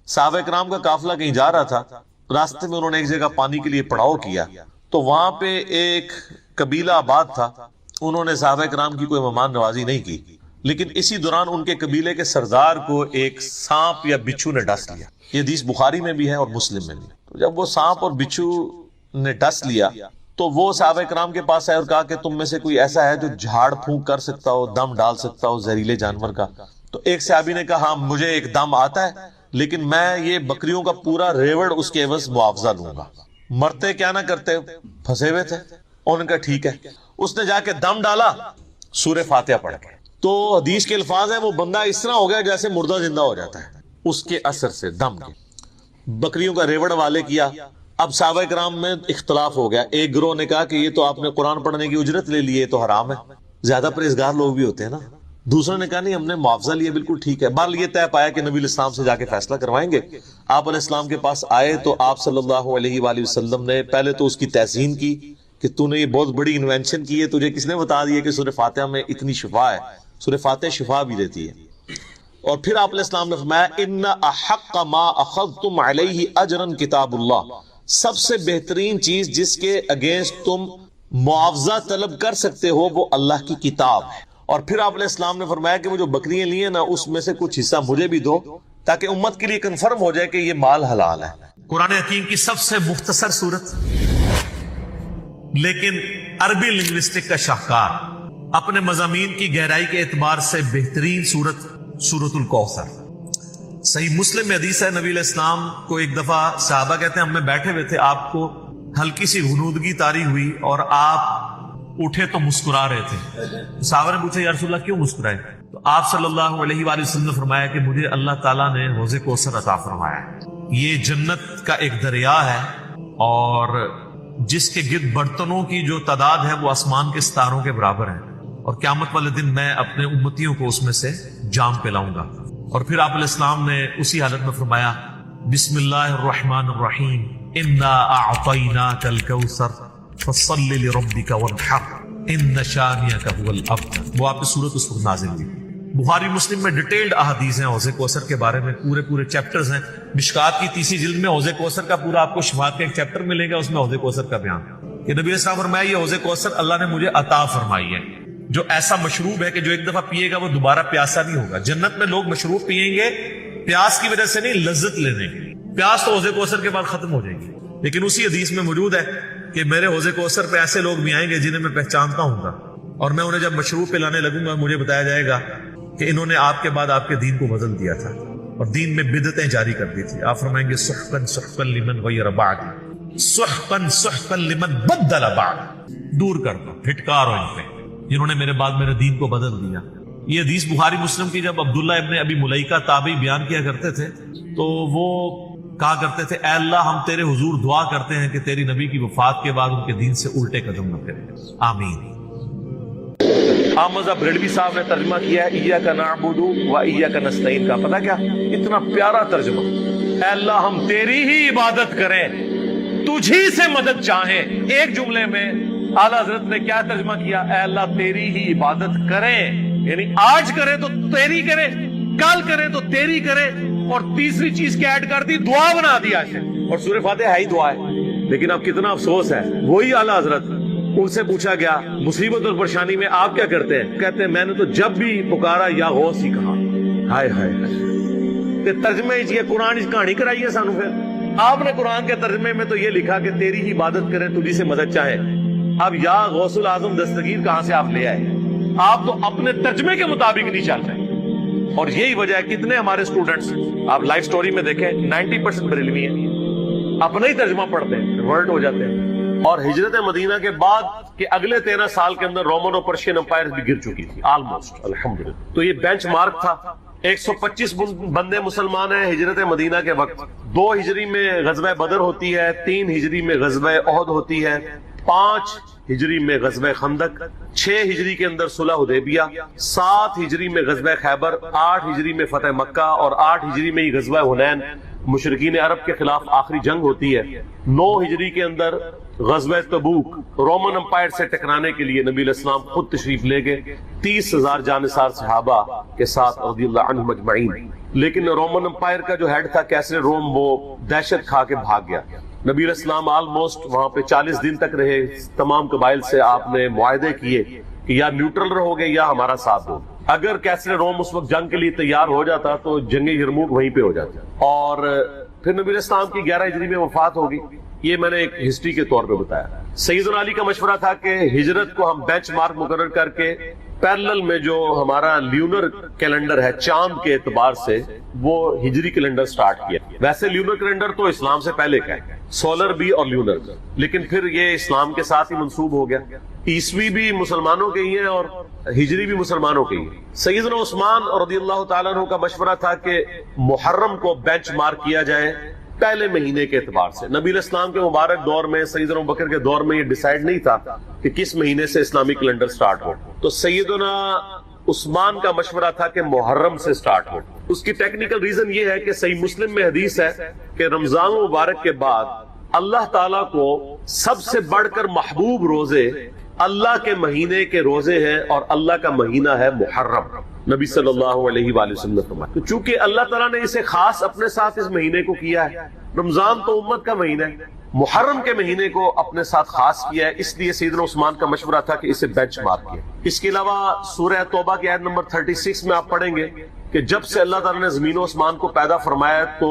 صحابہ کرام کا قافلہ کہیں جا رہا تھا، راستے میں انہوں نے ایک جگہ پانی کے لیے پڑاؤ کیا، تو وہاں پہ ایک قبیلہ آباد تھا، انہوں نے صحابہ کرام کی کوئی مہمان نوازی نہیں کی، لیکن اسی دوران ان کے قبیلے کے سردار کو ایک سانپ یا بچھو نے ڈس لیا۔ یہ حدیث بخاری میں بھی ہے اور مسلم میں بھی۔ تو جب وہ سانپ اور بچھو نے ڈس لیا تو وہ صحابہ کرام کے پاس آئے اور کہا کہ تم میں سے کوئی ایسا ہے جو جھاڑ پھونک کر سکتا ہو، دم ڈال سکتا ہو زہریلے جانور کا؟ تو ایک صحابی نے کہا ہاں مجھے ایک دم آتا ہے، لیکن میں یہ بکریوں کا پورا ریوڑ اس کے عوض معاوضہ لوں گا۔ مرتے کیا نہ کرتے، پھنسے ہوئے تھے، انہوں نے کہا ٹھیک ہے۔ اس نے جا کے دم ڈالا، سورہ فاتحہ پڑھ کے، تو حدیث کے الفاظ ہیں وہ بندہ اس طرح ہو گیا جیسے مردہ زندہ ہو جاتا ہے اس کے اثر سے، دم کے۔ بکریوں کا ریوڑ والے کیا۔ اب صحابہ کرام میں اختلاف ہو گیا، ایک گروہ نے کہا کہ یہ تو آپ نے قرآن پڑھنے کی اجرت لے لی ہے، تو حرام ہے، زیادہ پرہیزگار لوگ بھی ہوتے ہیں نا۔ دوسروں نے کہا نہیں ہم نے معاوضہ لیا، بالکل ٹھیک ہے۔ بہرحال یہ طے پایا کہ نبی الاسلام سے جا کے فیصلہ کروائیں گے۔ آپ علیہ السلام کے پاس آئے تو آپ صلی اللہ علیہ وآلہ وسلم نے پہلے تو اس کی تحسین کی کہ تو نے یہ بہت بڑی انوینشن کی ہے، تجھے کس نے بتا دیا کہ سورہ فاتحہ میں اتنی شفا ہے؟ سورہ فاتحہ شفا بھی دیتی ہے۔ اور پھر آپ علیہ السلام نے فرمایا ان احق ما اخذتم علیہ اجرا کتاب اللہ، سب سے بہترین چیز جس کے اگینسٹ تم معاوضہ طلب کر سکتے ہو وہ اللہ کی کتاب ہے۔ اور پھر آپ علیہ السلام نے فرمایا کہ وہ جو بکریاں لی ہیں نا اس میں سے کچھ حصہ مجھے بھی دو، تاکہ امت کے لیے کنفرم ہو جائے کہ یہ مال حلال ہے۔ قرآن حکیم کی سب سے مختصر صورت لیکن عربی لنگوسٹک کا شاہکار، اپنے مضامین کی گہرائی کے اعتبار سے بہترین صورت سورۃ الکوثر۔ صحیح مسلم میں حدیث ہے، نبی علیہ السلام کو ایک دفعہ صحابہ کہتے ہیں ہم میں بیٹھے ہوئے تھے، آپ کو ہلکی سی غنودگی طاری ہوئی اور آپ اٹھے تو مسکرا رہے تھے۔ صحابہ نے پوچھا یا رسول اللہ کیوں مسکرائے؟ تو آپ صلی اللہ علیہ وآلہ وسلم نے فرمایا کہ مجھے اللہ تعالیٰ نے حوض کوثر عطا فرمایا ہے، یہ جنت کا ایک دریا ہے اور جس کے گرد برتنوں کی جو تعداد ہے وہ آسمان کے ستاروں کے برابر ہے، اور قیامت والے دن میں اپنے امتیوں کو اس میں سے جام پلاؤں گا۔ اور پھر آپ علیہ السلام نے اسی حالت میں فرمایا بسم اللہ الرحمن الرحیم انا اعطیناک الکوثر فصل لربک وانحر ان شانئک هو الابتر۔ وہ آپ کی صورت اس وقت نازل ہوئی۔ بخاری مسلم میں ڈیٹیلڈ احادیث ہیں حوض کوثر کے بارے میں، پورے چیپٹرز ہیں۔ مشکات کی تیسری جلد میں حوض کوثر کا پورا آپ کو شفاعت کا ایک چیپٹر ملے گا، اس میں حوض کوثر کا بیان کہ نبی علیہ السلام فرمایا یہ حوض کوثر اللہ نے مجھے عطا فرمائی ہے، جو ایسا مشروب ہے کہ جو ایک دفعہ پیے گا وہ دوبارہ پیاسا نہیں ہوگا۔ جنت میں لوگ مشروب پیئیں گے پیاس کی وجہ سے نہیں، لذت لینے کی۔ پیاس تو حوض کوثر کے بعد ختم ہو جائے گی، لیکن اسی حدیث میں موجود ہے کہ میرے حوض کوثر پہ ایسے لوگ بھی آئیں گے جنہیں میں پہچانتا ہوں گا، اور میں انہیں جب مشروب پلانے لگوں گا مجھے بتایا جائے گا کہ انہوں نے آپ کے بعد آپ کے دین کو بدل دیا تھا اور دین میں بدعتیں جاری کر دی تھی۔ آپ فرمائیں گے سحقا سحقا لمن غیر بعدی، سحقا سحقا لمن بدل بعد، دور کر دو، پھٹکار ہو ان پہ جنہوں نے میرے بعد میرے دین کو بدل دیا۔ یہ حدیث بخاری مسلم کی جب عبداللہ ابن ابی ملیکہ تابعی بیان کیا کرتے تھے تو وہ کہا کرتے تھے اے اللہ ہم تیرے حضور دعا کرتے ہیں کہ تیری نبی کی وفات کے بعد ان کے دین سے الٹے قدم نہ پھیریں، آمین۔ احمد بریلوی صاحب نے ترجمہ کیا ہے ایاک نعبد و ایاک نستعین کا، پتہ کیا اتنا پیارا ترجمہ، اے اللہ ہم تیری ہی عبادت کریں، تجھی سے مدد چاہیں۔ ایک جملے میں اعلیٰ حضرت نے کیا ترجمہ کیا؟ اے اللہ تیری ہی عبادت کریں، یعنی آج کریں تو تیری کریں، کل کریں تو تیری کریں، اور تیسری چیز کیا ایڈ کر دی؟ دعا بنا دیا ہے۔ اور سورہ فاتحہ ہے ہی دعا ہے، لیکن اب کتنا افسوس ہے، وہی اعلیٰ حضرت ان سے پوچھا گیا مصیبت اور پریشانی میں آپ کیا کرتے ہیں؟ کہتے ہیں میں نے تو جب بھی پکارا یا غوث ہی کہا۔ ہائے ہائے ہائے، ترجمے یہ قرآن اس کہانی کرائی ہے سانو۔ پھر آپ نے قرآن کے ترجمے میں تو یہ لکھا کہ تیری ہی عبادت کریں، تجھی سے مدد چاہیں، اب یا غوث العظم دستگیر کہاں سے آپ لے آئے؟ آپ تو اپنے ترجمے کے مطابق نہیں چل رہے، اور یہی وجہ ہے کتنے ہمارے اسٹوڈنٹس آپ لائف سٹوری میں دیکھیں 90% بریلوی ہیں، اپنا ہی ترجمہ پڑھتے ہیں، ریورٹ ہو جاتے ہیں۔ اور ہجرت مدینہ کے بعد کے اگلے 13 سال کے اندر رومن اور پرشین امپائر بھی گر چکی تھی آلموسٹ، الحمدللہ۔ تو یہ بینچ مارک تھا۔ 125 بندے مسلمان ہیں ہجرت مدینہ کے وقت۔ 2 ہجری میں غزوہ بدر ہوتی ہے، 3 ہجری میں غزوہ احد ہوتی ہے، 5 ہجری میں غزوہ خندق، 6 ہجری کے اندر صلح حدیبیہ، 7 ہجری میں غزوہ خیبر، 8 ہجری میں فتح مکہ، اور 8 ہجری میں ہی غزوہ حنین، مشرکین عرب کے خلاف آخری جنگ ہوتی ہے۔ 9 ہجری کے اندر غزوہ تبوک رومن امپائر سے ٹکرانے کے لیے نبی علیہ السلام خود تشریف لے گئے 30,000 جانثار صحابہ کے ساتھ رضی اللہ عنہم اجمعین، لیکن رومن امپائر کا جو ہیڈ تھا کیسر روم، وہ دہشت کھا کے بھاگ گیا۔ نبی علیہ السلام آلموسٹ وہاں پہ 40 دن تک رہے، تمام قبائل سے آپ نے معاہدے کیے کہ یا نیوٹرل رہو گے یا ہمارا ساتھ دو۔ اگر کیسر روم اس وقت جنگ کے لیے تیار ہو جاتا تو جنگ یرموک وہیں پہ ہو جاتی، اور پھر نبی علیہ السلام کی 11 ہجری میں وفات ہوگی۔ یہ میں نے ایک ہسٹری کے طور پہ بتایا۔ سیدنا علی کا مشورہ تھا کہ ہجرت کو ہم بینچ مارک مقرر کر کے پیرلل میں جو ہمارا لیونر کیلنڈر ہے چاند کے اعتبار سے وہ ہجری کیلنڈر سٹارٹ کیا۔ ویسے لیونر کیلنڈر تو اسلام سے پہلے کا ہے، سولر بھی اور لیونر، لیکن پھر یہ اسلام کے ساتھ ہی منسوب ہو گیا۔ عیسوی بھی مسلمانوں کے ہی ہیں اور ہجری بھی مسلمانوں کے ہی ہیں۔ سیدنا عثمان رضی اللہ تعالیٰ عنہ کا مشورہ تھا کہ محرم کو بینچ مارک کیا جائے پہلے مہینے کے اعتبار سے۔ نبی علیہ السلام کے مبارک دور میں، سیدنا ابوبکر کے دور میں یہ ڈیسائیڈ نہیں تھا کہ کس مہینے سے اسلامی کیلنڈر سٹارٹ ہو، تو سیدنا عثمان کا مشورہ تھا کہ محرم سے سٹارٹ ہو۔ اس کی ٹیکنیکل ریزن یہ ہے کہ صحیح مسلم میں حدیث ہے کہ رمضان مبارک کے بعد اللہ تعالیٰ کو سب سے بڑھ کر محبوب روزے اللہ کے مہینے کے روزے ہیں، اور اللہ کا مہینہ ہے محرم۔ نبی صلی اللہ علیہ وآلہ وسلم نے فرمایا تو چونکہ اللہ تعالیٰ نے اسے خاص اپنے ساتھ اس مہینے کو کیا ہے، رمضان تو امت کا مہینہ ہے، محرم کے مہینے کو اپنے ساتھ خاص کیا ہے، اس لیے سیدنا عثمان کا مشورہ تھا کہ اسے بینچ مارک کیا۔ اس کے علاوہ سورہ توبہ کی آیت نمبر 36 میں آپ پڑھیں گے کہ جب سے اللہ تعالیٰ نے زمین و آسمان کو پیدا فرمایا تو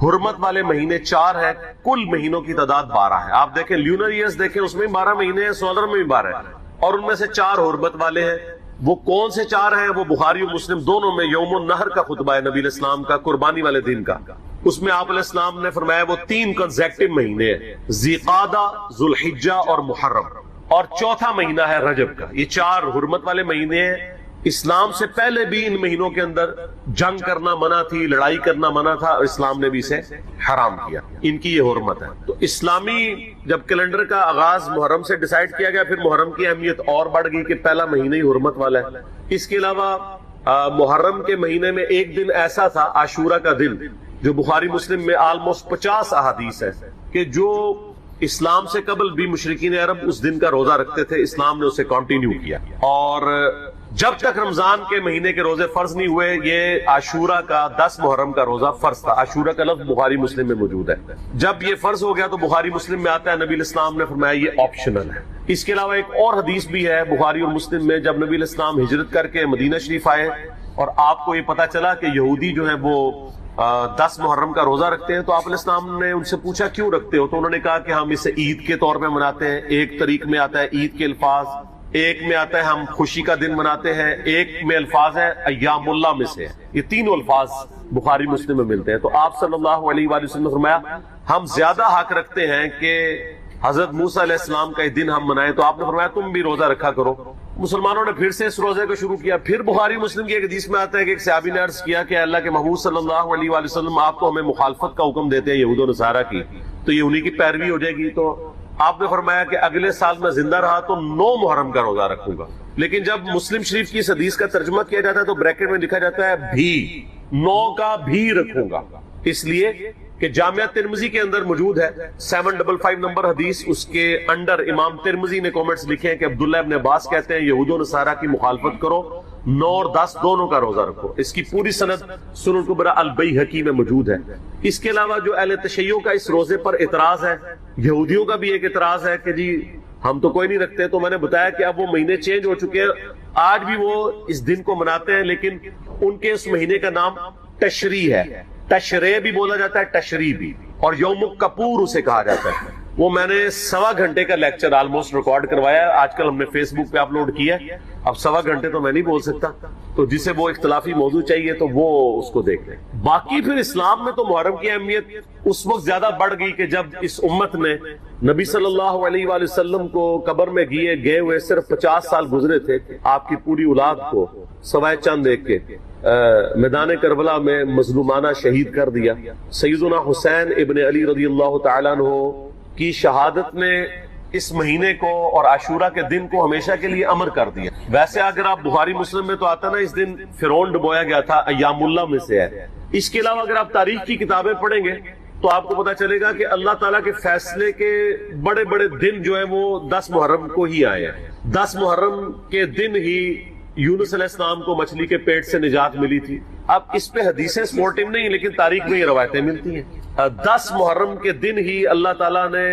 حرمت والے مہینے 4 ہیں، کل مہینوں کی تعداد 12 ہے۔ آپ دیکھیں لیونر ایئرز دیکھیں، اس میں 12 مہینے ہیں، سولر میں بھی 12 ہیں، اور ان میں سے 4 حرمت والے ہیں۔ وہ کون سے 4 ہیں؟ وہ بخاری و مسلم دونوں میں یوم النحر کا خطبہ ہے نبی علیہ السلام کا، قربانی والے دن کا، اس میں آپ علیہ السلام نے فرمایا وہ 3 کنزیکٹو مہینے ہیں، ذی قعدہ، ذو الحجہ اور محرم، اور چوتھا مہینہ ہے رجب کا۔ یہ 4 حرمت والے مہینے ہیں۔ اسلام سے پہلے بھی ان مہینوں کے اندر جنگ کرنا منع تھی، لڑائی کرنا منع تھا، اور اسلام نے بھی اسے حرام کیا، ان کی یہ حرمت ہے۔ تو اسلامی جب کیلنڈر کا آغاز محرم سے ڈیسائیڈ کیا گیا، پھر محرم کی اہمیت اور بڑھ گئی کہ پہلا مہینہ ہی حرمت والا ہے۔ اس کے علاوہ محرم کے مہینے میں ایک دن ایسا تھا، عاشورہ کا دن، جو بخاری مسلم میں آلموسٹ 50 احادیث ہے کہ جو اسلام سے قبل بھی مشرکین عرب اس دن کا روزہ رکھتے تھے، اسلام نے اسے کنٹینیو کیا، اور جب تک رمضان کے مہینے کے روزے فرض نہیں ہوئے یہ عاشورہ کا 10 محرم کا روزہ فرض تھا۔ عاشورہ کا لفظ بخاری مسلم میں موجود ہے۔ جب یہ فرض ہو گیا تو بخاری مسلم میں آتا ہے، نبی علیہ السلام نے فرمایا یہ آپشنل ہے۔ اس کے علاوہ ایک اور حدیث بھی ہے بخاری اور مسلم میں، جب نبی علیہ السلام ہجرت کر کے مدینہ شریف آئے اور آپ کو یہ پتا چلا کہ یہودی جو ہیں وہ 10 محرم کا روزہ رکھتے ہیں، تو آپ علیہ السلام نے ان سے پوچھا کیوں رکھتے ہو؟ تو انہوں نے کہا کہ ہم اسے عید کے طور پہ مناتے ہیں۔ ایک طریق میں آتا ہے عید کے الفاظ، ایک میں آتا ہے ہم خوشی کا دن مناتے ہیں، ایک میں الفاظ ہے ایام اللہ میں سے ہے۔ یہ تینوں الفاظ بخاری مسلم میں ملتے ہیں۔ تو آپ صلی اللہ علیہ وآلہ وسلم نے فرمایا ہم زیادہ حق رکھتے ہیں کہ حضرت موسیٰ علیہ السلام کا یہ دن ہم منائیں، تو آپ نے فرمایا تم بھی روزہ رکھا کرو۔ مسلمانوں نے پھر سے اس روزے کو شروع کیا۔ پھر بخاری مسلم کی ایک حدیث میں آتا ہے کہ ایک صحابی نے عرض کیا کہ اللہ کے محبوب صلی اللہ علیہ وآلہ وسلم آپ تو ہمیں مخالفت کا حکم دیتے ہیں یہود و نصارہ کی، تو یہ انہی کی پیروی ہو جائے گی۔ تو آپ نے فرمایا کہ اگلے سال میں زندہ رہا تو 9 محرم کا روزہ رکھوں گا۔ لیکن جب مسلم شریف کی اس حدیث کا ترجمہ کیا جاتا ہے تو بریکٹ میں لکھا جاتا ہے بھی، 9 کا بھی رکھوں گا، اس لیے کہ جامعہ ترمذی کے اندر موجود ہے 755 نمبر حدیث، اس کے انڈر امام ترمذی نے کومنٹس لکھے ہیں کہ عبداللہ ابن عباس کہتے ہیں یہود و نصارہ کی مخالفت کرو، 9 اور 10 دونوں کا روزہ رکھو۔ اس کی پوری سند سنن الکبری البیہقی میں موجود ہے۔ اس کے علاوہ جو اہل تشیع کا اس روزے پر اعتراض ہے، یہودیوں کا بھی ایک اعتراض ہے کہ جی ہم تو کوئی نہیں رکھتے، تو میں نے بتایا کہ اب وہ مہینے چینج ہو چکے ہیں، آج بھی وہ اس دن کو مناتے ہیں، لیکن ان کے اس مہینے کا نام تشریع ہے۔ تشریع بھی بولا جاتا ہے، تشریع بھی، اور یوم کپور اسے کہا جاتا ہے۔ وہ میں نے 1.25 گھنٹے کا لیکچر آلموسٹ ریکارڈ کروایا، آج کل ہم نے فیس بک پہ اپلوڈ کیا ہے۔ اب 1.25 گھنٹے تو میں نہیں بول سکتا، تو جسے وہ اختلافی موضوع چاہیے تو وہ اس کو دیکھ لیں۔ باقی پھر اسلام میں تو محرم کی اہمیت اس وقت زیادہ بڑھ گئی کہ جب اس امت نے نبی صلی اللہ علیہ وآلہ وسلم کو قبر میں گئے ہوئے صرف 50 سال گزرے تھے، آپ کی پوری اولاد کو سوائے چند ایک کے میدان کربلا میں مظلومانہ شہید کر دیا۔ سیدنا حسین ابن علی رضی اللہ تعالیٰ عنہ کی شہادت نے اس مہینے کو اور عاشورہ کے دن کو ہمیشہ کے لیے امر کر دیا۔ ویسے اگر آپ بخاری مسلم میں تو آتا نا اس دن فرعون ڈبویا گیا تھا، ایام اللہ میں سے ہے۔ اس کے علاوہ اگر آپ تاریخ کی کتابیں پڑھیں گے تو آپ کو پتا چلے گا کہ اللہ تعالیٰ کے فیصلے کے بڑے بڑے دن جو ہیں وہ 10 محرم کو ہی آئے ہیں. 10 محرم کے دن ہی یونس علیہ السلام کو مچھلی کے پیٹ سے نجات ملی تھی. اب اس پہ حدیثیں سپورٹنگ نہیں لیکن تاریخ میں یہ روایتیں ملتی ہیں. 10 محرم کے دن ہی اللہ تعالیٰ نے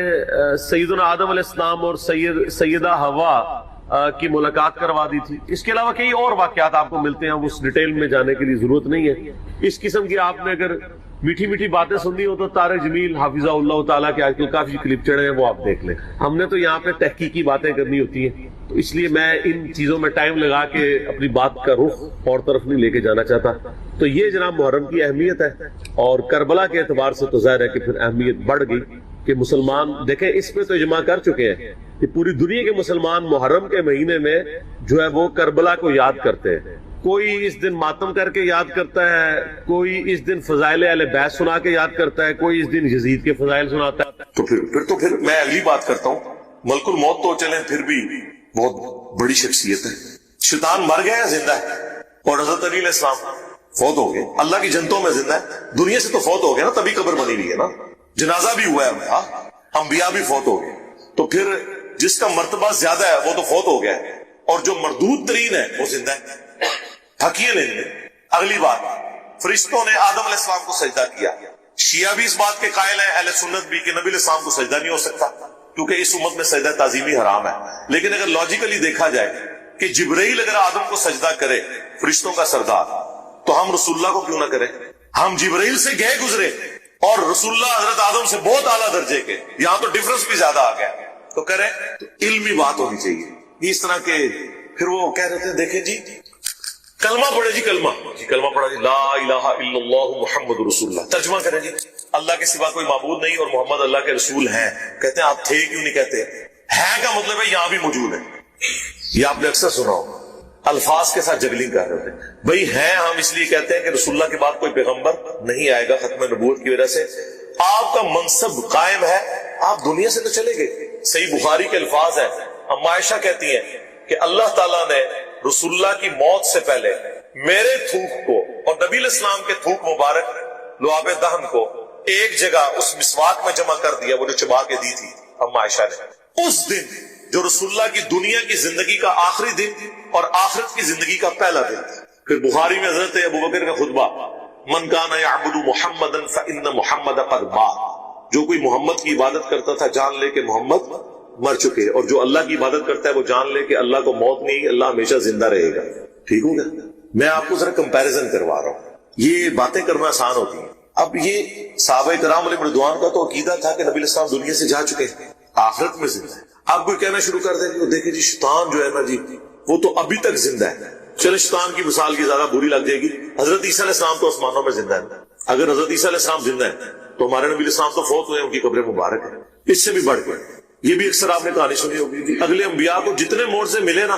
سیدنا آدم علیہ السلام اور سیدہ حوا کی ملاقات کروا دی تھی. اس کے علاوہ کئی اور واقعات آپ کو ملتے ہیں, اس ڈیٹیل میں جانے کے لیے ضرورت نہیں ہے. اس قسم کی آپ نے اگر میٹھی میٹھی باتیں سننی ہو تو طارق جمیل حافظہ اللہ تعالیٰ کے آج کل کافی کلپ چڑھے ہیں, وہ آپ دیکھ لیں. ہم نے تو یہاں پہ تحقیقی باتیں کرنی ہوتی ہیں, تو اس لیے میں ان چیزوں میں ٹائم لگا کے اپنی بات کا رخ اور طرف نہیں لے کے جانا چاہتا. تو یہ جناب محرم کی اہمیت ہے, اور کربلا کے اعتبار سے تو ظاہر ہے کہ پھر اہمیت بڑھ گئی کہ مسلمان دیکھیں اس پہ تو اجماع کر چکے ہیں کہ پوری دنیا کے مسلمان محرم کے مہینے میں جو ہے وہ کربلا کو یاد کرتے ہیں. کوئی اس دن ماتم کر کے یاد کرتا ہے, کوئی اس دن فضائل اہل بیت سنا کے یاد کرتا ہے, کوئی اس دن یزید کے فضائل سناتا ہے. تو پھر میں اگلی بات کرتا ہوں. ملک الموت تو چلیں پھر بھی بہت بڑی شخصیت ہے. شیطان مر گیا ہے زندہ ہے, اور حضرت علی علیہ السلام فوت ہو گئے, اللہ کی جنتوں میں زندہ ہے. دنیا سے تو فوت ہو گیا نا, تبھی قبر بنی ہوئی ہے نا, جنازہ بھی ہوا ہے, انبیاء بھی فوت ہو گئے. تو پھر جس کا مرتبہ زیادہ ہے وہ تو فوت ہو گیا ہے, اور جو مردود ترین ہے وہ زندہ ہے. حقیقت لیں. اگلی بات, فرشتوں نے آدم علیہ السلام کو سجدہ کیا. شیعہ بھی اس بات کے قائل ہیں, اہل سنت بھی, کہ نبی علیہ السلام کو سجدہ نہیں ہو سکتا کیونکہ اس امت میں سجدہ تعظیمی حرام ہے. لیکن اگر لاجیکلی دیکھا جائے کہ جبرائیل اگر آدم کو سجدہ کرے, فرشتوں کا سردار, تو ہم رسول اللہ کو کیوں نہ کریں؟ ہم جبرائیل سے گئے گزرے اور رسول اللہ حضرت آدم سے بہت اعلیٰ درجے کے, یہاں تو ڈفرنس بھی زیادہ آ گیا, تو کریں. تو علمی بات ہونی چاہیے. اس طرح کے پھر وہ کہہ رہے تھے دیکھیں جی کلمہ پڑھے, جی کلمہ پڑھا, جی لا الہ الا اللہ محمد رسول اللہ. ترجمہ کریں جی اللہ کے سوا کوئی معبود نہیں اور محمد اللہ کے رسول ہیں. کہتے ہیں آپ تھے کیوں نہیں کہتے؟ ہے کا مطلب ہے یہاں بھی موجود ہے. یہ آپ نے اکثر سنا ہو, الفاظ کے ساتھ جگلنگ کر رہے تھے. بھئی ہیں, ہم اس لیے کہتے ہیں کہ رسول اللہ کے بعد کوئی پیغمبر نہیں آئے گا ختم نبوت کی وجہ سے. آپ کا منصب قائم ہے, آپ دنیا سے تو چلے گئے. صحیح بخاری کے الفاظ ہیں, اما عائشہ کہتی ہیں کہ اللہ تعالیٰ نے رسول اللہ کی موت سے پہلے میرے تھوک کو اور نبی علیہ السلام کے تھوک مبارک لعاب دہن کو ایک جگہ اس مسواک میں جمع کر دیا, وہ جو چبا کے دی تھی اما عائشہ نے. اس دن جو رسول اللہ کی دنیا کی زندگی کا آخری دن اور آخرت کی زندگی کا پہلا دن. پھر بخاری میں حضرت ابوبکر کا خطبہ, من کان یعبد محمدا فإن محمد قد مات. جو کوئی محمد کی عبادت کرتا تھا جان لے کہ محمد مر چکے, اور جو اللہ کی عبادت کرتا ہے وہ جان لے کہ اللہ کو موت نہیں, اللہ ہمیشہ زندہ رہے گا. ٹھیک ہو گیا؟ میں آپ کو ذرا کمپیریزن کروا رہا ہوں, یہ باتیں کرنا آسان ہوتی ہیں. اب یہ صحابہ کرام علیہ رضوان کا تو عقیدہ تھا کہ نبی علیہ السلام دنیا سے جا چکے ہیں, آخرت میں زندہ ہے. آپ کوئی کہنا شروع کر دیں کہ دیکھیں جی شیطان جو ہے نا جی وہ تو ابھی تک زندہ ہے. چلے شیطان کی مثال کی زیادہ بری لگ جائے گی. حضرت عیسیٰ علیہ السلام تو آسمانوں میں زندہ ہے. اگر حضرت عیسیٰ علیہ السلام زندہ ہے تو ہمارے نبی علیہ السلام تو فوت ہوئے, ان کی قبر مبارک ہے. اس سے بھی بڑھ کے یہ بھی اکثر آپ نے کہانی سنی ہوگی, اگلے انبیاء کو جتنے معجزے ملے نا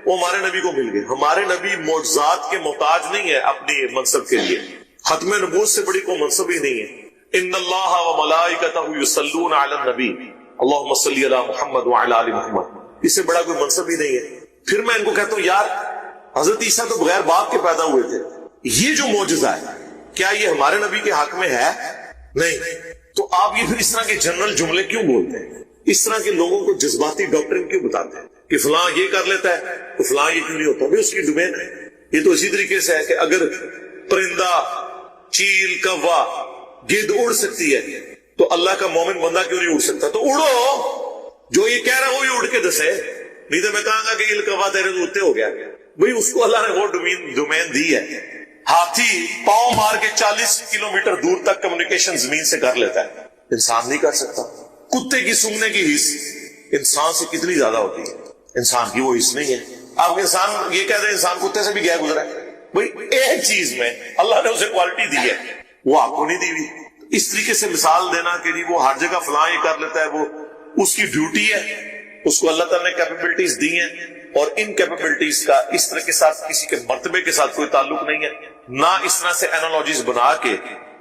وہ ہمارے نبی کو مل گئے. ہمارے نبی معجزات کے محتاج نہیں ہے اپنی منصب کے لیے, ختم نبوت سے بڑی کوئی منصب ہی نہیں ہے. ان اللہ وملائکتہ یصلون علی النبی اللہم صلی علی محمد وعلی آل محمد. اس سے بڑا کوئی منصب ہی نہیں ہے. پھر میں ان کو کہتا ہوں یار حضرت عیسیٰ تو بغیر باپ کے پیدا ہوئے تھے, یہ جو معجزہ ہے کیا یہ ہمارے نبی کے حق میں ہے؟ نہیں. تو آپ یہ پھر اس طرح کے جنرل جملے کیوں بولتے ہیں؟ اس طرح کے لوگوں کو جذباتی ڈاکٹرن کیوں بتاتے ہیں کہ فلاں یہ کر لیتا ہے تو فلاں یہ کیوں نہیں ہوتا؟ اس کی ڈومین ہے. یہ تو اسی طریقے سے ہے کہ اگر پرندہ, چیل, کوا, گدھ اڑ سکتی ہے تو اللہ کا مومن بندہ کیوں نہیں اڑ سکتا؟ تو اڑو, جو یہ کہہ رہا ہے وہی اڑ کے دسے. نہیں تو میں کہاں گا کہ کوا تیرے تو اڑتے ہو گیا. بھئی اس کو اللہ نے وہ ڈومین دی ہے. ہاتھی پاؤں مار کے 40 کلومیٹر دور تک کمیونیکیشن زمین سے کر لیتا ہے, انسان نہیں کر سکتا. کتے کی سونگنے کی حس انسان سے کتنی زیادہ ہوتی ہے, انسان کی وہ حس نہیں ہے. آپ انسان یہ کہہ دیں انسان کتے سے بھی گیا گزرا ہے. بھئی ایک چیز میں اللہ نے اسے کوالٹی دی ہے, وہ آپ کو نہیں دی ہوئی. اس طریقے سے مثال دینا کہ جی وہ ہر جگہ فلاں یہ کر لیتا ہے, وہ اس کی ڈیوٹی ہے, اس کو اللہ تعالیٰ نے کیپیبلٹیز دی ہیں, اور ان کیپیبلٹیز کا اس طرح کے ساتھ کسی کے مرتبے کے ساتھ کوئی تعلق نہیں ہے. نہ اس طرح سے اینالوجیز بنا کے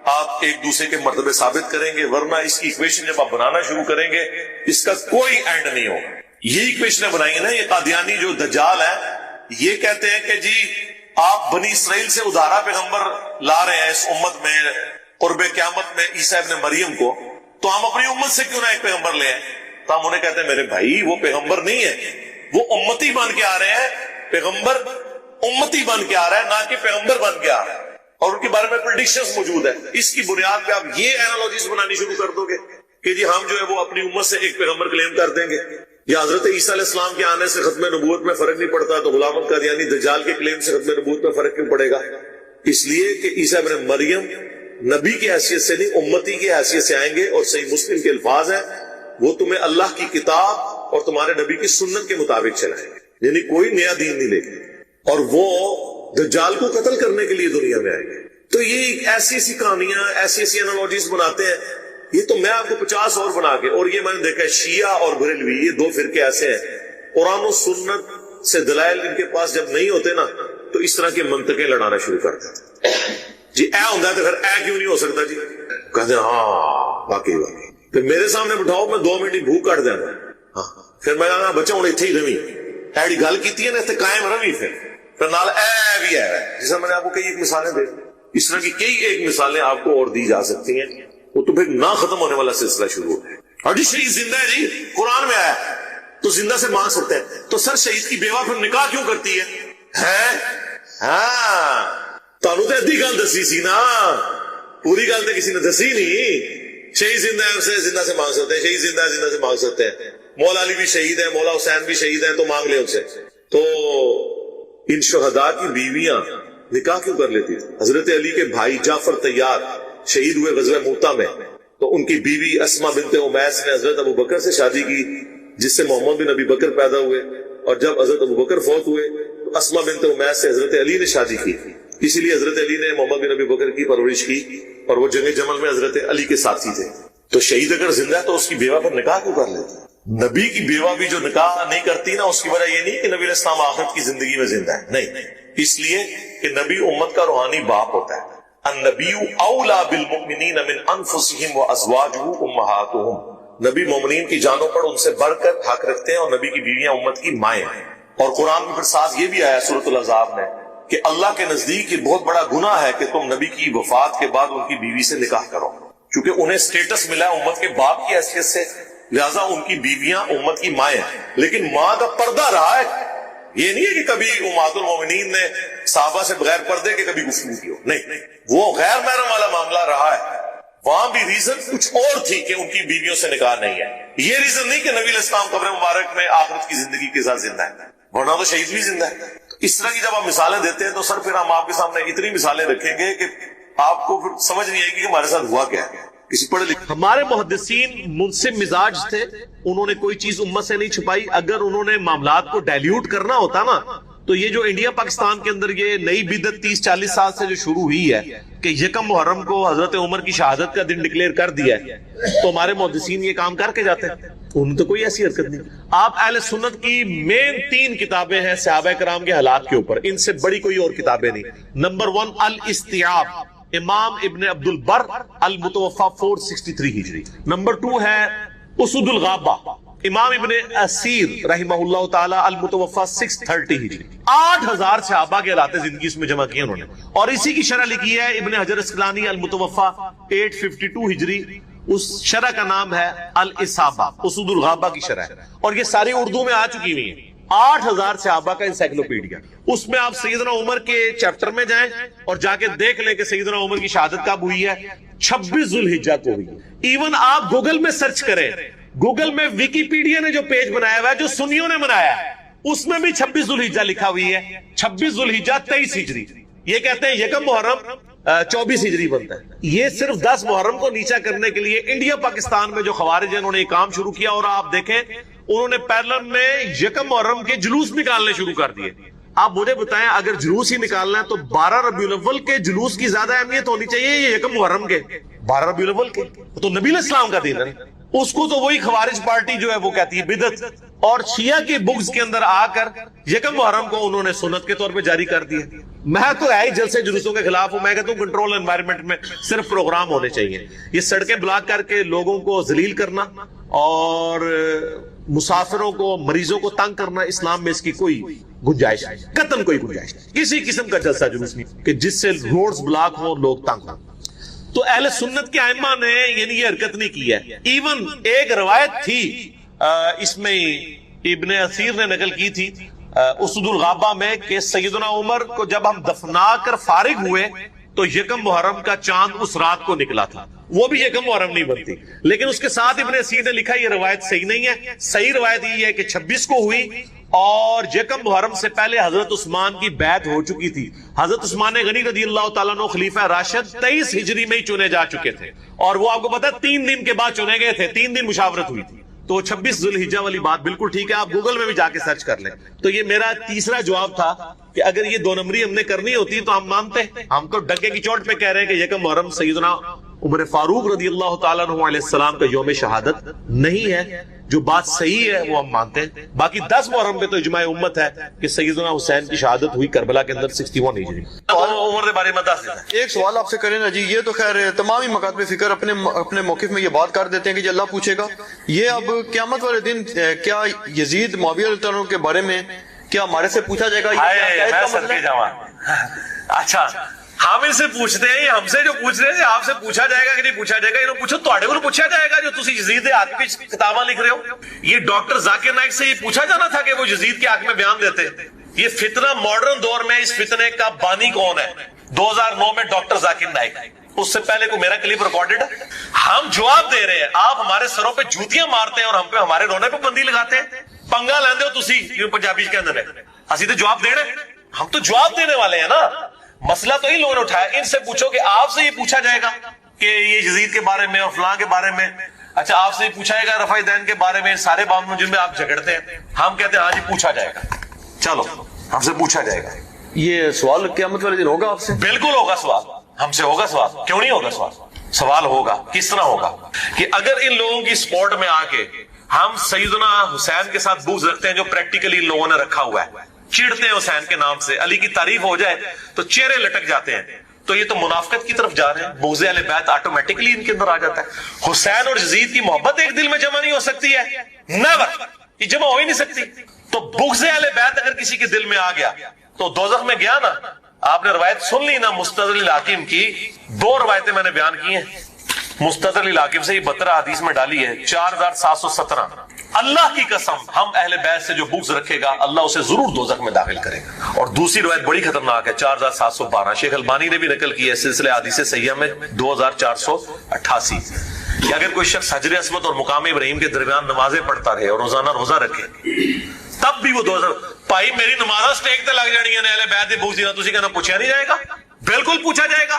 آپ ایک دوسرے کے مرتبے ثابت کریں گے, ورنہ اس کی ایکویشن جب آپ بنانا شروع کریں گے اس کا کوئی اینڈ نہیں ہوگا. یہ ایکویشنیں بنائی ہیں نا یہ قادیانی جو دجال ہے, یہ کہتے ہیں کہ جی آپ بنی اسرائیل سے ادھارا پیغمبر لا رہے ہیں اس امت میں, قرب قیامت میں عیسیٰ ابن مریم کو, تو ہم اپنی امت سے کیوں نہ ایک پیغمبر لے آئیں؟ تو ہم انہیں کہتے ہیں میرے بھائی وہ پیغمبر نہیں ہے, وہ امتی بن کے آ رہے ہیں. پیغمبر امتی بن کے آ رہا ہے, نہ کہ پیغمبر بن کے آ رہا ہے, اور ان کے بارے میں پریڈکشنز موجود ہے. اس کی بنیاد پہ آپ یہ اینالوجیز بنانی شروع کر دو گے کہ جی ہم جو ہے وہ اپنی امت سے ایک پیغمبر کلیم کر دیں گے, یا حضرت عیسیٰ علیہ السلام کے آنے سے ختم نبوت میں فرق نہیں پڑتا, تو غلام القادیانی دجال کے کلیم سے ختم نبوت میں فرق کیوں پڑے گا؟ اس لیے کہ عیسیٰ ابن مریم نبی کی حیثیت سے نہیں, امتی کی حیثیت سے آئیں گے, اور صحیح مسلم کے الفاظ ہیں وہ تمہیں اللہ کی کتاب اور تمہارے نبی کی سنت کے مطابق چلائیں گے, یعنی کوئی نیا دین نہیں لے گے, اور وہ دجال کو قتل کرنے کے لیے دنیا میں آئیں گے. تو یہ ایسی ایسی کہانیاں, ایسی ایسی انالوجیز بناتے ہیں. یہ تو میں آپ کو 50 اور بنا کے, اور یہ میں نے دیکھا ہے شیعہ اور بریلوی, یہ دو فرقے ایسے ہیں, قرآن و سنت سے دلائل ان کے پاس جب نہیں ہوتے نا تو اس طرح کی منطقیں لڑانا شروع کر دیتے. جی اے ہوتا ہے تو پھر اے کیوں نہیں ہو سکتا؟ جی کہتے ہیں ہاں واقعی واقعی. پھر میرے سامنے بٹھاؤ, میں 2 منٹ بھوک کاٹ دیں گا, ہاں پھر میں کہا بچہ ہوں اتنے ہی روی ایڑی گل کی ہے نا, اتنے قائم روی, پھر نال اے بھی ہے, جیسا میں نے آپ کو کئی ایک مثالیں دے, اس طرح کی کئی ایک مثالیں آپ کو اور دی جا سکتی ہیں. وہ تو پھر نہ ختم ہونے والا سلسلہ شروع ہو ہے. اور جی شہید زندہ ہے, جی قرآن میں آیا تو زندہ سے مانگ سکتے ہیں. تو سر شہید کی بیوہ پھر نکاح کیوں کرتی ہے؟ ہاں تانوں تو ادھی گل دسی سی نا, پوری گل تو کسی نے دسی نہیں. شہید زندہ ہے, اسے زندہ سے مانگ سکتے ہیں, شہید زندہ ہے زندہ سے مانگ سکتے ہیں. مولا علی بھی شہید ہے, مولا حسین بھی شہید ہیں, تو مانگ لے ان سے. تو ان شہداء کی بیویاں نکاح کیوں کر لیتی تھی؟ حضرت علی کے بھائی جعفر طیار شہید ہوئے غزوہ موتا میں, تو ان کی بیوی اسما بنت امیس نے حضرت ابو بکر سے شادی کی, جس سے محمد بن ابی بکر پیدا ہوئے. اور جب حضرت ابو بکر فوت ہوئے تو اسما بنت امیس سے حضرت علی نے شادی کی. اسی لیے حضرت علی نے محمد بن ابی بکر کی پرورش کی, اور وہ جنگ جمل میں حضرت علی کے ساتھی تھے. تو شہید اگر زندہ ہے تو اس کی بیوہ پر نکاح کیوں کر لیتے؟ نبی کی بیوہ بھی جو نکاح نہیں کرتی نا, اس کی وجہ یہ نہیں کہ نبی علیہ السلام آخرت کی زندگی میں زندہ ہے, نہیں, اس لیے کہ نبی امت کا روحانی باپ ہوتا ہے. النبی اولا بالمؤمنین من انفسہم وازواجہ امہاتہم, نبی مومنین کی جانوں پر ان سے بڑھ کر حق رکھتے ہیں, اور نبی کی بیویاں امت کی مائیں ہیں. اور قرآن میں پھر ساتھ یہ بھی آیا سورۃ الاحزاب میں کہ اللہ کے نزدیک یہ بہت بڑا گناہ ہے کہ تم نبی کی وفات کے بعد ان کی بیوی سے نکاح کرو, کیونکہ انہیں سٹیٹس ملا امت کے باپ کی حیثیت سے, لہذا ان کی بیویاں امت کی مائیں ہیں. لیکن ماں کا پردہ رہا ہے, یہ نہیں ہے کہ کبھی امہات المومنین نے صحابہ سے بغیر پردے کے کبھی گفتگو کی ہو, نہیں, وہ غیر محرم والا معاملہ رہا ہے. وہاں بھی ریزن کچھ اور تھی کہ ان کی بیویوں سے نکاح نہیں ہے. یہ ریزن نہیں کہ نبی علیہ السلام قبر مبارک میں آخرت کی زندگی کے ساتھ زندہ ہے, ورنہ تو شہید بھی زندہ ہے. اس طرح کی جب آپ مثالیں دیتے ہیں تو سر پھر ہم آپ کے سامنے اتنی مثالیں رکھیں گے کہ آپ کو پھر سمجھ نہیں آئے گی کہ ہمارے ساتھ ہوا کیا ہے. کسی پڑھے لکھے ہمارے محدثین منصف مزاج تھے, انہوں نے کوئی چیز امت سے نہیں چھپائی. اگر انہوں نے معاملات کو ڈائلیوٹ کرنا ہوتا نا, تو یہ جو انڈیا پاکستان کے اندر یہ نئی بدعت 30-40 سال سے جو شروع ہوئی ہے کہ یکم محرم کو حضرت عمر کی شہادت کا دن ڈکلیئر کر دیا ہے, تو ہمارے محدثین یہ کام کر کے جاتے ہیں. انہوں نے تو کوئی ایسی حرکت نہیں. آپ اہل سنت کی مین 3 کتابیں ہیں صحابہ کرام کے حالات کے اوپر, ان سے بڑی کوئی اور کتابیں نہیں. نمبر 1 الاستیعاب, امام ابن عبد البر, المتوفا 463 ہجری. نمبر 2 ہے اسود الغابہ, امام ابن اسیر رحمہ اللہ تعالی, المتوفا 630 ہجری. 8000 صحابہ کے حالات زندگی اس میں جمع کیے انہوں نے, اور اسی کی شرح لکھی ہے ابن حجر اسقلانی, المتوفا 852 ہجری. اس شرح کا نام ہے الاصابہ, اسود الغابہ کی شرح ہے, اور یہ ساری اردو میں آ چکی ہوئی ہیں. 8000 صحابہ کا انسائکلوپیڈیا. اس میں آپ سیدنا عمر کے چیپٹر میں جائیں اور جا کے دیکھ لیں کہ سیدنا عمر کی شہادت کب ہوئی ہے, 26 ذوالحجہ کو ہوئی. ایون آپ گوگل میں سرچ کریں, گوگل میں ویکیپیڈیا نے جو پیج بنایا ہوا ہے جو سنیوں نے بنایا ہے, اس میں بھی 26 ذوالحجہ لکھا ہوئی ہے. 26 ذوالحجہ 23 ہجری. یہ کہتے ہیں یکم محرم 24 ہجری بنتا ہے. یہ صرف 10 محرم کو نیچا کرنے کے لیے انڈیا پاکستان میں جو خوارج ہیں انہوں نے یہ کام شروع کیا, اور آپ دیکھیں انہوں نے پیرلل میں یکم محرم کے جلوس نکالنے شروع کر دیے. آپ مجھے بتائیں اگر جلوس ہی نکالنا ہے تو 12 ربیع الاول کے جلوس کی زیادہ اہمیت ہونی چاہیے یہ یکم محرم کے 12 ربیع الاول کے, تو نبی علیہ السلام کا دن ہے. اس کو تو وہی خوارج پارٹی جو ہے وہ کہتی ہے بدعت, اور شیعہ کے بغض کے اندر آ کر یکم محرم کو انہوں نے سنت کے طور پہ جاری کر دیا. میں تو ہے ہی جلسے جلوسوں کے خلاف ہوں. میں کہتا ہوں کنٹرول انوائرمنٹ میں صرف پروگرام ہونے چاہیے. یہ سڑکیں بلاک کر کے لوگوں کو ذلیل کرنا اور مسافروں کو, مریضوں کو تنگ کرنا, اسلام میں اس کی کوئی گنجائش نہیں, قطعاً کوئی گنجائش نہیں. کسی قسم کا جلسہ جلوس نہیں کہ جس سے روڈز بلاک ہوں, لوگ تنگ ہوں. تو اہل سنت کے ائمہ نے یعنی یہ حرکت نہیں کی ہے. ایون ایک روایت تھی اس میں ابن اثیر نے نقل کی تھی اسد الغابہ میں کہ سیدنا عمر کو جب ہم دفنا کر فارغ ہوئے تو یکم محرم کا چاند اس رات کو نکلا تھا. وہ بھی یکم محرم نہیں بنتی, لیکن اس کے ساتھ ابن اثیر نے لکھا یہ روایت صحیح نہیں ہے. صحیح روایت یہ ہے کہ 26 کو ہوئی اور یکم محرم سے پہلے حضرت عثمان کی بیعت ہو چکی تھی. حضرت عثمان غنی رضی اللہ تعالیٰ عنہ خلیفہ راشد 23 ہجری میں ہی چنے جا چکے تھے, اور وہ آپ کو پتا 3 دن کے بعد چنے گئے تھے, 3 دن مشاورت ہوئی تھی. تو 26 ذوالحجہ والی بات بالکل ٹھیک ہے, آپ گوگل میں بھی جا کے سرچ کر لیں. تو یہ میرا تیسرا جواب تھا کہ اگر یہ 2 نمبری ہم نے کرنی ہوتی تو ہم مانتے. ہم تو ڈنکے کی چوٹ پہ کہہ رہے ہیں کہ یکم محرم سیدنا عمر فاروق رضی اللہ تعالیٰ عنہ علیہ السلام کا یوم شہادت نہیں ہے. جو بات صحیح ہے وہ ہم مانتے ہیں. باقی 10 محرم پہ تو اجماع امت ہے کہ سیدنا حسین کی شہادت ہوئی کربلا کے اندر 61 ہجری. عمر کے بارے میں ایک سوال آپ سے کریں نا جی, یہ تو خیر تمام ہی مکاتب فکر اپنے موقف میں یہ بات کر دیتے ہیں کہ جی اللہ پوچھے گا. یہ اب قیامت والے دن کیا یزید معاویہ رضی اللہ عنہ کے بارے میں کیا ہمارے سے پوچھا جائے گا؟ اچھا ہم ان سے پوچھتے ہیں, یہ ہم سے جو پوچھ رہے ہیں آپ سے پوچھا جائے گا کہ نہیں پوچھا جائے گا؟ انہوں پوچھو تو پوچھا جائے گا جو تسی یزید حق پہ کتاباں لکھ رہے ہو. یہ ڈاکٹر ذاکر نائک سے یہ پوچھا جانا تھا کہ وہ یزید کے حق میں بیان دیتے. یہ فتنہ ماڈرن دور میں اس فتنے کا بانی کون ہے؟ 2009 میں ڈاکٹر ذاکر نائک. اس سے پہلے کوئی میرا کلپ ریکارڈڈ ہے؟ ہم جواب دے رہے ہیں, آپ ہمارے سروں پہ جوتیاں مارتے ہیں اور ہم پہ ہمارے رونے پہ بندی لگاتے ہیں. پنگا لیندے ہو تسی یہ پنجابی کے اندر ہے, اسی تو جواب دے رہے ہیں. ہم تو جواب دینے والے ہیں نا. مسئلہ تو ان لوگوں نے اٹھایا. ان سے پوچھو کہ آپ سے یہ پوچھا جائے گا کہ یہ یزید کے بارے میں اور فلاں کے بارے میں. اچھا آپ سے یہ پوچھا جائے گا رفع دین کے بارے میں, سارے بابوں جن میں آپ جھگڑتے ہیں. ہم کہتے ہیں ہاں جی پوچھا جائے گا, چلو ہم سے پوچھا جائے گا. یہ سوال قیامت والے دن ہوگا آپ سے؟ بالکل ہوگا سوال, ہم سے ہوگا سوال. کیوں نہیں ہوگا سوال؟ سوال ہوگا. کس طرح ہوگا کہ اگر ان لوگوں کی سپورٹ میں آ کے ہم سیدنا حسین کے ساتھ بغض رکھتے ہیں جو پریکٹیکلی ان لوگوں نے رکھا ہوا ہے, چڑھتے ہیں حسین کے نام سے, علی کی تعریف ہو جائے تو چہرے لٹک جاتے ہیں, تو یہ تو منافقت کی طرف جا رہے ہیں. بغض اہل بیت آٹومیٹکلی ان کے اندر آ جاتا ہے. حسین اور یزید کی محبت ایک دل میں جمع نہیں ہو سکتی ہے, نیور, یہ جمع ہو ہی نہیں سکتی. تو بغض اہل بیت اگر کسی کے دل میں آ گیا تو دوزخ میں گیا نا. آپ نے روایت سن لی نا مستدرک الحاکم کی, 2 روایتیں میں نے بیان کی ہیں مستدرک الحاکم سے, یہ 12 حدیث میں ڈالی ہے, 4717. اللہ کی قسم ہم اہل بیت سے جو بغض رکھے گا اللہ اسے ضرور دوزخ میں داخل کرے گا. اور دوسری روایت بڑی خطرناک ہے, 4712, شیخ البانی نے بھی نقل کی ہے سلسلہ حدیث صحیحہ میں 2488, کہ اگر کوئی شخص حجر اسود اور مقام ابراہیم کے درمیان نمازیں پڑھتا رہے اور روزانہ روزہ رکھے تب بھی وہ دوزخ. بھائی میری نمازاں سٹیک تے لگ جانی ہیں اہل بیت دے بغض دی, تسی کہنا پوچھا نہیں جائے گا؟ بالکل پوچھا جائے گا.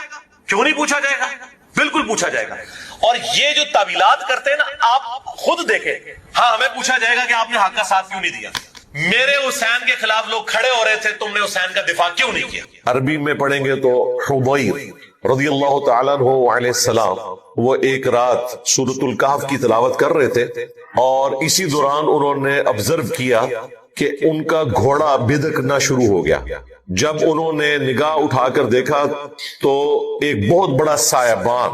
کیوں نہیں پوچھا جائے گا؟ بالکل پوچھا جائے گا. اور یہ جو تعویلات کرتے ہیں نا آپ خود دیکھیں. ہاں ہمیں پوچھا جائے گا کہ آپ نے حق کا ساتھ کیوں نہیں دیا, میرے حسین کے خلاف لوگ کھڑے ہو رہے تھے, تم نے حسین کا دفاع کیوں نہیں کیا؟ عربی میں پڑھیں گے تو حضیر رضی اللہ تعالیٰ عنہ علیہ السلام وہ ایک رات سورۃ الکہف کی تلاوت کر رہے تھے اور اسی دوران انہوں نے آبزرو کیا کہ ان کا گھوڑا بدکنا شروع ہو گیا. جب انہوں نے نگاہ اٹھا کر دیکھا تو ایک بہت بڑا سایبان,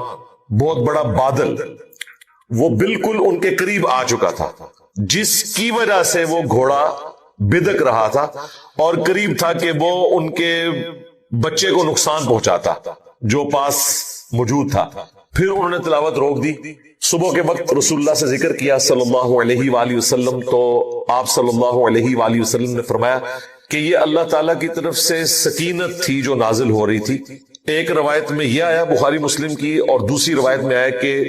بہت بڑا بادل وہ بالکل ان کے قریب آ چکا تھا, جس کی وجہ سے وہ گھوڑا بدک رہا تھا اور قریب تھا کہ وہ ان کے بچے کو نقصان پہنچاتا جو پاس موجود تھا. پھر انہوں نے تلاوت روک دی. صبح کے وقت رسول اللہ سے ذکر کیا صلی اللہ علیہ وآلہ وسلم, تو آپ صلی اللہ علیہ وآلہ وسلم نے فرمایا کہ یہ اللہ تعالیٰ کی طرف سے سکینت تھی جو نازل ہو رہی تھی. ایک روایت میں یہ آیا بخاری مسلم کی, اور دوسری روایت میں آیا کہ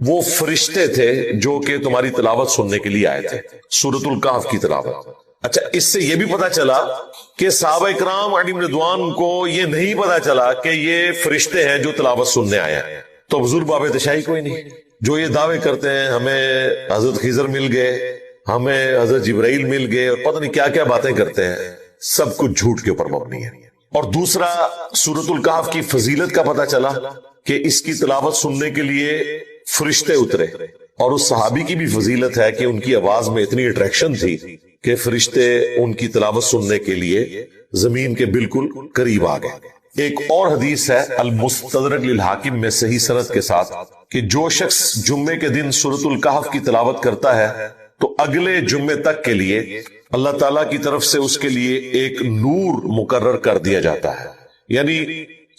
وہ فرشتے تھے جو کہ تمہاری تلاوت سننے کے لیے آئے تھے, سورۃ الکہف کی تلاوت. اچھا اس سے یہ بھی پتا چلا کہ صحابہ اکرام علیہم رضوان کو یہ نہیں پتا چلا کہ یہ فرشتے ہیں جو تلاوت سننے آئے ہیں. تو حضور باب تشائی کوئی نہیں جو یہ دعوے کرتے ہیں ہمیں حضرت خضر مل گئے, ہمیں حضرت جبرائیل مل گئے, اور پتہ نہیں کیا کیا باتیں کرتے ہیں, سب کچھ جھوٹ کے اوپر مبنی ہے. اور دوسرا سورۃ الکہف کی فضیلت کا پتا چلا کہ اس کی تلاوت سننے کے لیے فرشتے اترے, اور اس صحابی کی بھی فضیلت ہے کہ ان کی آواز میں اتنی اٹریکشن تھی کہ فرشتے ان کی تلاوت سننے کے لیے زمین کے بالکل قریب آ گئے. ایک اور حدیث ہے المستدرک للحاکم میں صحیح سند کے ساتھ کہ جو شخص جمعے کے دن سورۃ الکہف کی تلاوت کرتا ہے تو اگلے جمعے تک کے لیے اللہ تعالیٰ کی طرف سے اس کے لیے ایک نور مقرر کر دیا جاتا ہے. یعنی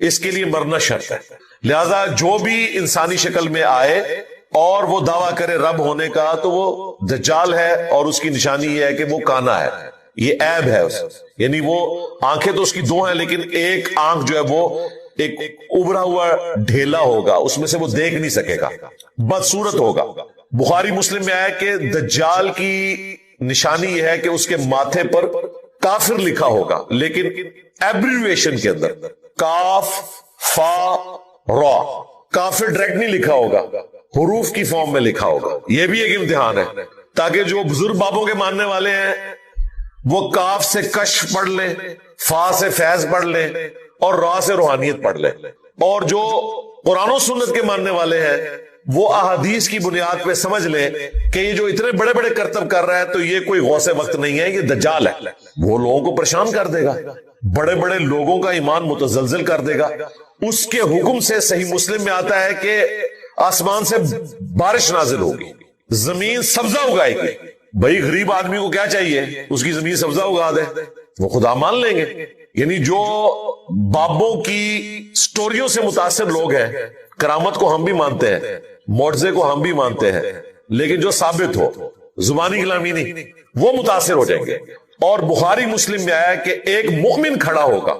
اس کے لیے مرنا شرط ہے. لہذا جو بھی انسانی شکل میں آئے اور وہ دعویٰ کرے رب ہونے کا تو وہ دجال ہے, اور اس کی نشانی یہ ہے کہ وہ کانا ہے, یہ عیب ہے یعنی وہ آنکھیں تو اس کی دو ہیں لیکن ایک آنکھ جو ہے وہ ایک ابھرا ہوا ڈھیلا ہوگا, اس میں سے وہ دیکھ نہیں سکے گا, بدصورت ہوگا. بخاری مسلم میں آیا کہ دجال کی نشانی یہ ہے کہ اس کے ماتھے پر کافر لکھا ہوگا, لیکن ایبریویشن کے اندر کاف فا را, کافر ڈائریکٹ نہیں لکھا ہوگا, حروف کی فارم میں لکھا ہوگا. یہ بھی ایک امتحان ہے تاکہ جو بزرگ بابوں کے ماننے والے ہیں وہ کاف سے کشف پڑھ لیں, فا سے فیض پڑھ لیں اور را سے روحانیت پڑھ لیں, اور جو قرآن و سنت کے ماننے والے ہیں وہ احادیث کی بنیاد پہ سمجھ لیں کہ یہ جو اتنے بڑے بڑے کرتب کر رہا ہے تو یہ کوئی غوث وقت نہیں ہے, یہ دجال ہے. وہ لوگوں کو پریشان کر دے گا, بڑے بڑے لوگوں کا ایمان متزلزل کر دے گا. اس کے حکم سے صحیح مسلم میں آتا ہے کہ آسمان سے بارش نازل ہوگی, زمین سبزہ اگائے گی. بھائی غریب آدمی کو کیا چاہیے, اس کی زمین سبزہ اگا دے, وہ خدا مان لیں گے. یعنی جو بابوں کی سٹوریوں سے متاثر لوگ ہیں, کرامت کو ہم بھی مانتے ہیں, معجزے کو ہم بھی مانتے ہیں, لیکن جو ثابت ہو, زبانی کلامی نہیں, وہ متاثر ہو جائیں گے. اور بخاری مسلم میں آیا کہ ایک مومن کھڑا ہوگا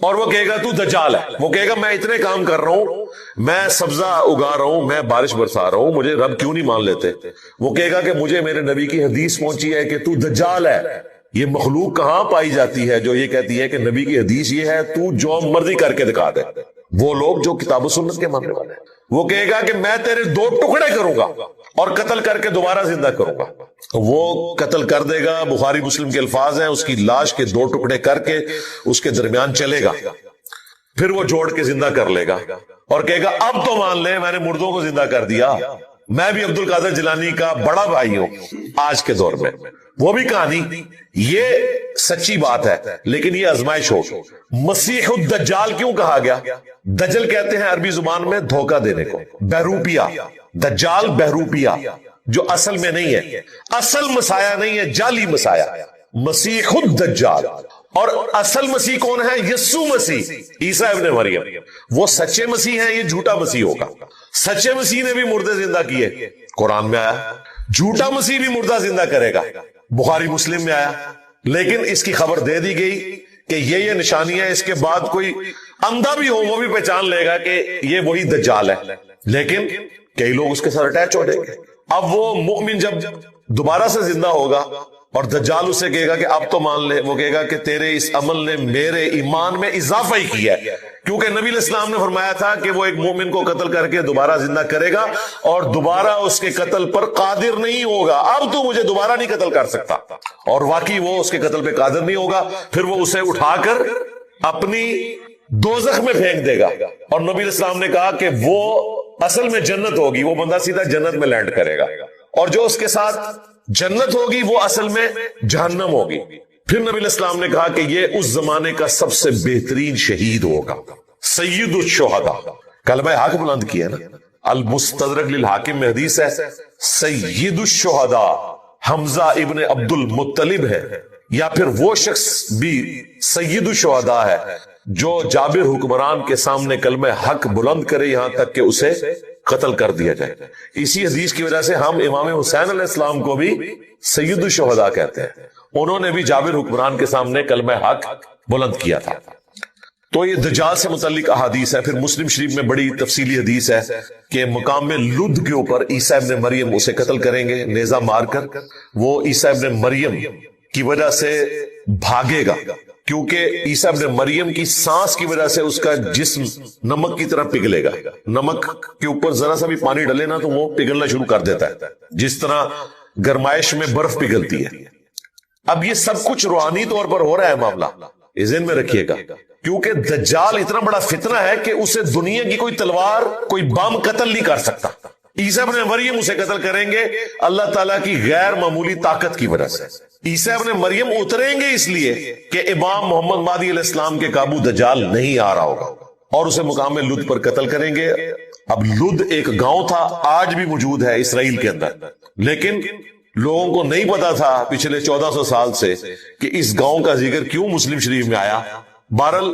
اور وہ کہے گا تو دجال ہے. وہ کہے گا میں اتنے کام کر رہا ہوں, میں سبزہ اگا رہا ہوں, میں بارش برسا رہا ہوں, مجھے رب کیوں نہیں مان لیتے. وہ کہے گا کہ مجھے میرے نبی کی حدیث پہنچی ہے کہ تو دجال ہے. یہ مخلوق کہاں پائی جاتی ہے جو یہ کہتی ہے کہ نبی کی حدیث یہ ہے, تو جو مرضی کر کے دکھا دے. وہ لوگ جو کتاب و سنت کے ماننے والے ہیں, وہ کہے گا کہ میں تیرے 2 ٹکڑے کروں گا اور قتل کر کے دوبارہ زندہ کروں گا. وہ قتل کر دے گا. بخاری مسلم کے الفاظ ہیں, اس کی لاش کے 2 ٹکڑے کر کے اس کے درمیان چلے گا, پھر وہ جوڑ کے زندہ کر لے گا اور کہے گا اب تو مان لے میں نے مردوں کو زندہ کر دیا, میں بھی عبد القادر جیلانی کا بڑا بھائی ہوں آج کے دور میں. وہ بھی کہانی, یہ سچی بات ہے لیکن یہ آزمائش ہو. مسیح الدجال کیوں کہا گیا؟ دجل کہتے ہیں عربی زبان میں دھوکہ دینے کو, بہروپیہ. دجال بہروپیہ جو اصل میں نہیں ہے, اصل مسیح نہیں ہے, جعلی مسیح, مسیح الدجال. اور اصل مسیح کون ہے؟ یسوع مسیح, عیسیٰ ابن مریم. وہ سچے مسیح ہیں, یہ جھوٹا مسیح ہوگا. سچے مسیح نے بھی مردے زندہ کیے, قرآن میں آیا. جھوٹا مسیح بھی مردہ زندہ کرے گا, بخاری مسلم میں آیا. لیکن اس کی خبر دے دی گئی کہ یہ نشانیاں, اس کے بعد کوئی اندھا بھی ہو وہ بھی پہچان لے گا کہ یہ وہی دجال ہے. لیکن کئی لوگ اس کے ساتھ اٹیچ ہو جائیں گے. اب وہ مومن جب دوبارہ سے زندہ ہوگا اور دجال اسے کہے گا کہ اب تو مان لے, وہ کہے گا کہ تیرے اس عمل نے میرے ایمان میں اضافہ ہی کیا ہے, کیونکہ نبی علیہ السلام نے فرمایا تھا کہ وہ ایک مومن کو قتل کر کے دوبارہ زندہ کرے گا اور دوبارہ اس کے قتل پر قادر نہیں ہوگا. اب تو مجھے دوبارہ نہیں قتل کر سکتا. اور واقعی وہ اس کے قتل پہ قادر نہیں ہوگا. پھر وہ اسے اٹھا کر اپنی دوزخ میں پھینک دے گا. اور نبی علیہ السلام نے کہا کہ وہ اصل میں جنت ہوگی, وہ بندہ سیدھا جنت میں لینڈ کرے گا, اور جو اس کے ساتھ جنت ہوگی وہ اصل میں جہنم ہوگی. پھر نبی علیہ السلام نے کہا کہ یہ اس زمانے کا سب سے بہترین شہید ہوگا, سید الشہداء. کلمہ حق بلند کیا ہے نا, المستدرک للحاکم میں حدیث ہے سید الشہداء حمزہ ابن عبد المطلب ہے, یا پھر وہ شخص بھی سید الشہداء ہے جو جابر حکمران کے سامنے کلمہ حق بلند کرے یہاں تک کہ اسے قتل کر دیا جائے. اسی حدیث کی وجہ سے ہم امام حسین علیہ السلام کو بھی سید الشہداء کہتے ہیں. انہوں نے بھی جابر حکمران کے سامنے کلمہ حق بلند کیا تھا. تو یہ دجال سے متعلق احادیث ہے. پھر مسلم شریف میں بڑی تفصیلی حدیث ہے کہ مقام میں لد کے اوپر عیسیٰ ابن مریم اسے قتل کریں گے نیزہ مار کر. وہ عیسیٰ ابن مریم کی وجہ سے بھاگے گا, کیونکہ عیسیٰ ابن مریم کی سانس کی وجہ سے اس کا جسم نمک کی طرح پگھلے گا. نمک کے اوپر ذرا سا بھی پانی ڈلے نا تو وہ پگھلنا شروع کر دیتا ہے, جس طرح گرمائش میں برف پگھلتی ہے. اب یہ سب کچھ روحانی طور پر ہو رہا ہے معاملہ, یہ ذہن میں رکھیے گا, کیونکہ دجال اتنا بڑا فتنہ ہے کہ اسے دنیا کی کوئی تلوار کوئی بم قتل نہیں کر سکتا. عیسیٰ ابن مریم اسے قتل کریں گے اللہ تعالیٰ کی غیر معمولی طاقت کی وجہ سے. عیسیٰ ابن مریم اتریں گے اس لیے کہ امام محمد مہدی علیہ السلام کے قابو دجال نہیں آ رہا ہوگا, اور اسے مقام لد پر قتل کریں گے. اب لد ایک گاؤں تھا, آج بھی موجود ہے اسرائیل کے اندر, لیکن لوگوں کو نہیں پتا تھا پچھلے 1400 سال سے کہ اس گاؤں کا ذکر کیوں مسلم شریف میں آیا. بہرحال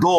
2।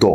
2।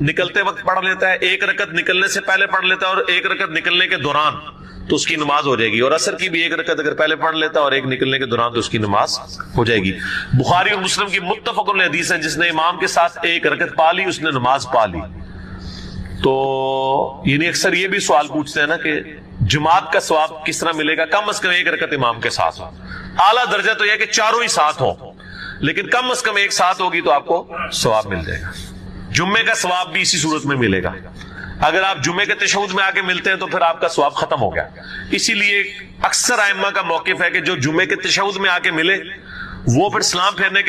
نکلتے وقت پڑھ لیتا ہے، ایک رکعت نکلنے سے پہلے پڑھ لیتا ہے اور ایک رکعت نکلنے کے دوران، تو اس کی نماز ہو جائے گی. اور عصر کی بھی ایک رکعت اگر پہلے پڑھ لیتا ہے اور ایک نکلنے کے دوران، تو اس کی نماز ہو جائے گی. بخاری اور مسلم کی متفق علیہ حدیث ہے، جس نے امام کے ساتھ ایک رکعت پا لی اس نے نماز پا لی. تو یعنی اکثر یہ بھی سوال پوچھتے ہیں نا کہ جماعت کا ثواب کس طرح ملے گا؟ کم از کم ایک رکعت امام کے ساتھ ہو. اعلیٰ درجہ تو یہ کہ چاروں ہی ساتھ ہوں، لیکن کم از کم ایک ساتھ ہوگی تو آپ کو ثواب مل جائے گا. جمعے کا ثواب بھی اسی صورت میں ملے گا. اگر آپ جمعے کے تشہد میں آ کے ملتے ہیں تو پھر آپ کا ثواب ختم ہو گیا. اسی لیے اکثر ائمہ کا موقف ہے کہ جو جمعے کے تشہد میں آ کے ملے وہ پھر سلام پھیرنے کے